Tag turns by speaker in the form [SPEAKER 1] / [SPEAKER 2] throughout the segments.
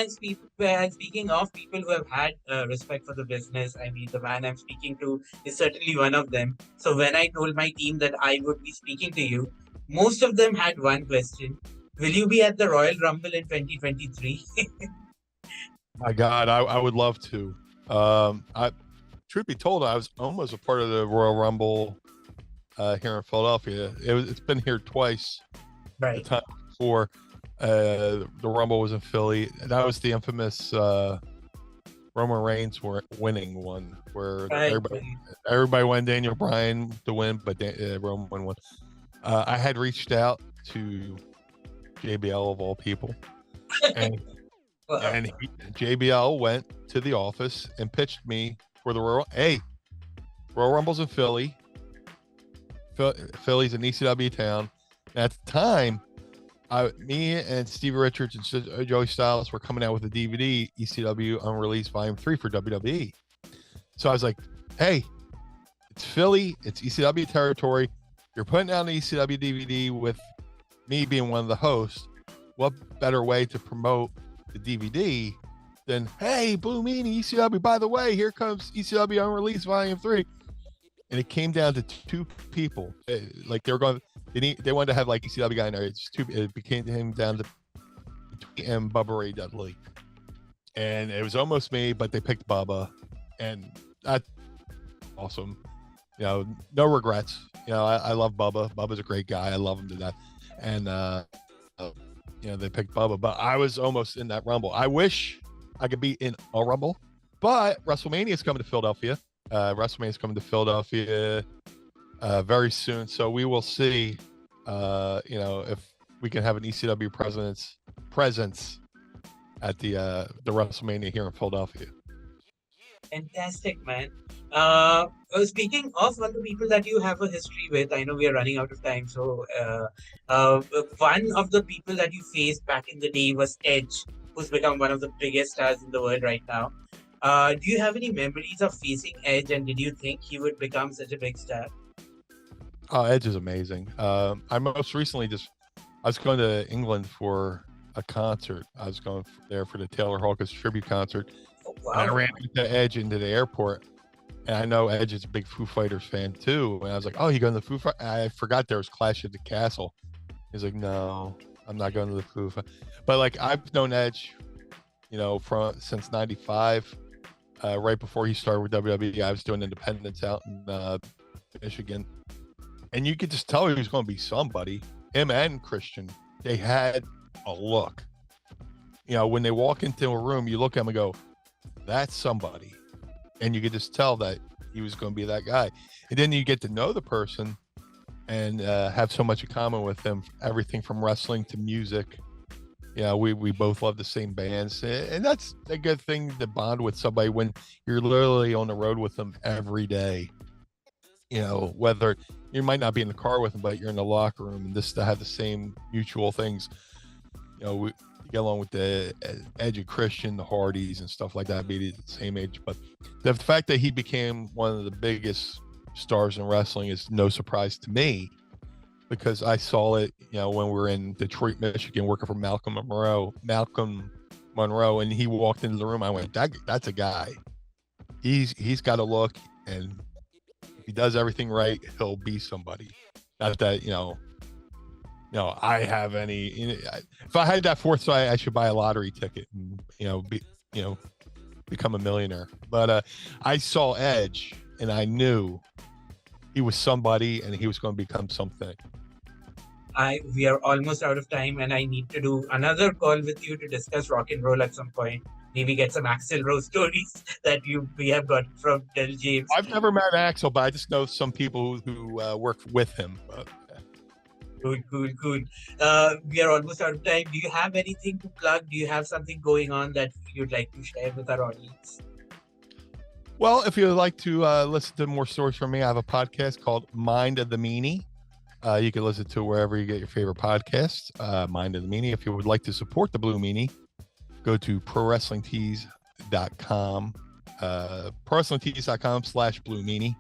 [SPEAKER 1] speaking of people who have had respect for the business, I mean, the man I'm speaking to is certainly one of them. So when I told my team that I would be speaking to you, most of them had one question: will you be at the Royal Rumble in 2023?
[SPEAKER 2] My God, I would love to. I truth be told, I was almost a part of the Royal Rumble here in Philadelphia. It's been here twice. The
[SPEAKER 1] Right.
[SPEAKER 2] time before the Rumble was in Philly. That was the infamous Roman Reigns winning one, where
[SPEAKER 1] Right.
[SPEAKER 2] everybody wanted Daniel Bryan to win, but Roman won. I had reached out to JBL of all people, and
[SPEAKER 1] Wow.
[SPEAKER 2] JBL went to the office and pitched me for the Royal Rumble's in Philly. Philly's an ECW town. And at the time, me and Stevie Richards and Joey Styles were coming out with a DVD, ECW Unreleased Volume 3 for WWE. So I was like, hey, it's Philly, it's ECW territory. You're putting out an ECW DVD with me being one of the hosts. What better way to promote the DVD than, hey, Blue Meanie, ECW, by the way, here comes ECW Unreleased Volume 3. And it came down to two people. Like they were going, they wanted to have like ECW guy in there. It came down to and Bubba Ray Dudley. And it was almost me, but they picked Bubba. And that's awesome. You know, no regrets. You know, I love Bubba. Bubba's a great guy. I love him to death. And, you know, they picked Bubba, but I was almost in that Rumble. I wish I could be in a Rumble, but WrestleMania is coming to Philadelphia. WrestleMania is coming to Philadelphia very soon. So we will see, you know, if we can have an ECW presence at the WrestleMania here in Philadelphia.
[SPEAKER 1] Fantastic, man. Speaking of one of the people that you have a history with, I know we are running out of time. So, one of the people that you faced back in the day was Edge, who's become one of the biggest stars in the world right now. Do you have any memories of facing Edge, and did you think he would become such a big star?
[SPEAKER 2] Oh, Edge is amazing. I most recently I was going to England for a concert. I was going there for the Taylor Hawkins tribute concert.
[SPEAKER 1] Oh,
[SPEAKER 2] And I
[SPEAKER 1] wow.
[SPEAKER 2] ran into Edge into the airport. And I know Edge is a big Foo Fighters fan too. And I was like, oh, you going to the Foo Fighters? I forgot there was Clash at the Castle. He's like, no, I'm not going to the Foo Fighters. But like, I've known Edge, you know, since 95, right before he started with WWE. I was doing independence out in Michigan. And you could just tell he was going to be somebody. Him and Christian, they had a look. You know, when they walk into a room, you look at him and go, that's somebody. And you could just tell that he was going to be that guy. And then you get to know the person and have so much in common with them, everything from wrestling to music. You know, we both love the same bands. And that's a good thing to bond with somebody when you're literally on the road with them every day. You know, whether you might not be in the car with them, but you're in the locker room and just to have the same mutual things. You know, we get along with the Edge and Christian, the Hardys and stuff like that, be the same age. But the fact that he became one of the biggest stars in wrestling is no surprise to me because I saw it, you know, when we were in Detroit, Michigan, working for Malcolm Monroe, and he walked into the room. I went, that's a guy. He's got a look, and if he does everything right, he'll be somebody. Not that, you know, I have any. If I had that foresight, I should buy a lottery ticket and become a millionaire. But I saw Edge, and I knew he was somebody, and he was going to become something.
[SPEAKER 1] We are almost out of time, and I need to do another call with you to discuss rock and roll at some point. Maybe get some Axl Rose stories that we have got from Del James.
[SPEAKER 2] I've never met Axel, but I just know some people who work with him.
[SPEAKER 1] Cool. We are almost out of time. Do you have anything to plug? Do you have something going on that you'd like to share with our audience?
[SPEAKER 2] Well, if you would like to listen to more stories from me, I have a podcast called Mind of the Meanie. You can listen to wherever you get your favorite podcasts. Mind of the Meanie. If you would like to support the Blue Meanie, go to prowrestlingtees.com. prowrestlingtees.com/Blue Meanie.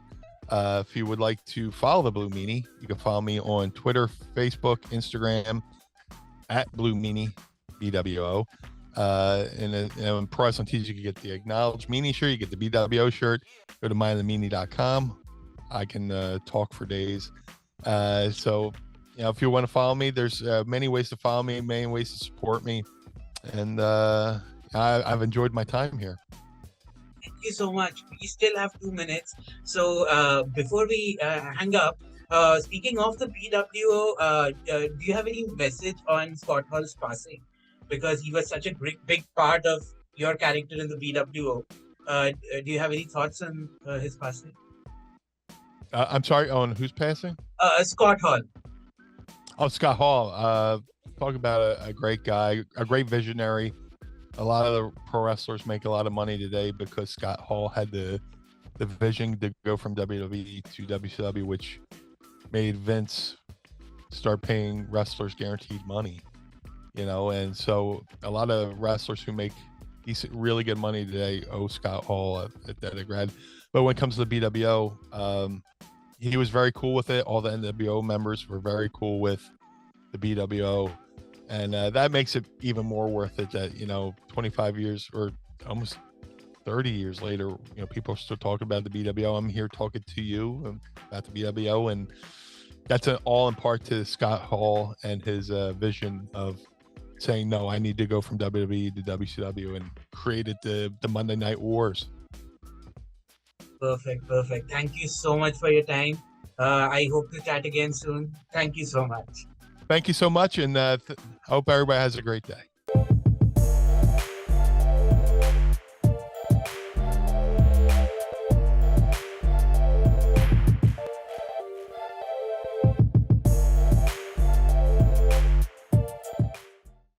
[SPEAKER 2] If you would like to follow the Blue Meanie, you can follow me on Twitter, Facebook, Instagram at Blue Meanie, BWO. in Pro Wrestling Tees, you can get the Acknowledged Meanie shirt, you get the BWO shirt. Go to mindthemeanie.com. I can talk for days. So, if you want to follow me, there's many ways to follow me, many ways to support me. And I've enjoyed my time here.
[SPEAKER 1] Thank you so much. We still have 2 minutes. So before we hang up, speaking of the BWO, do you have any message on Scott Hall's passing? Because he was such a big part of your character in the BWO. Do you have any thoughts on his passing?
[SPEAKER 2] I'm sorry, on who's passing?
[SPEAKER 1] Scott Hall.
[SPEAKER 2] Oh, Scott Hall. Talk about a great guy, a great visionary. A lot of the pro wrestlers make a lot of money today because Scott Hall had the vision to go from WWE to WCW, which made Vince start paying wrestlers guaranteed money. And so a lot of wrestlers who make decent, really good money today owe Scott Hall at that grad. But when it comes to the BWO, he was very cool with it. All the NWO members were very cool with the BWO. And that makes it even more worth it that, 25 years or almost 30 years later, people are still talking about the BWO. I'm here talking to you about the BWO. And that's all in part to Scott Hall and his vision of saying, no, I need to go from WWE to WCW, and created the Monday Night Wars.
[SPEAKER 1] Perfect. Thank you so much for your time. I hope to chat again soon. Thank you so much.
[SPEAKER 2] Thank you so much, and I hope everybody has a great day.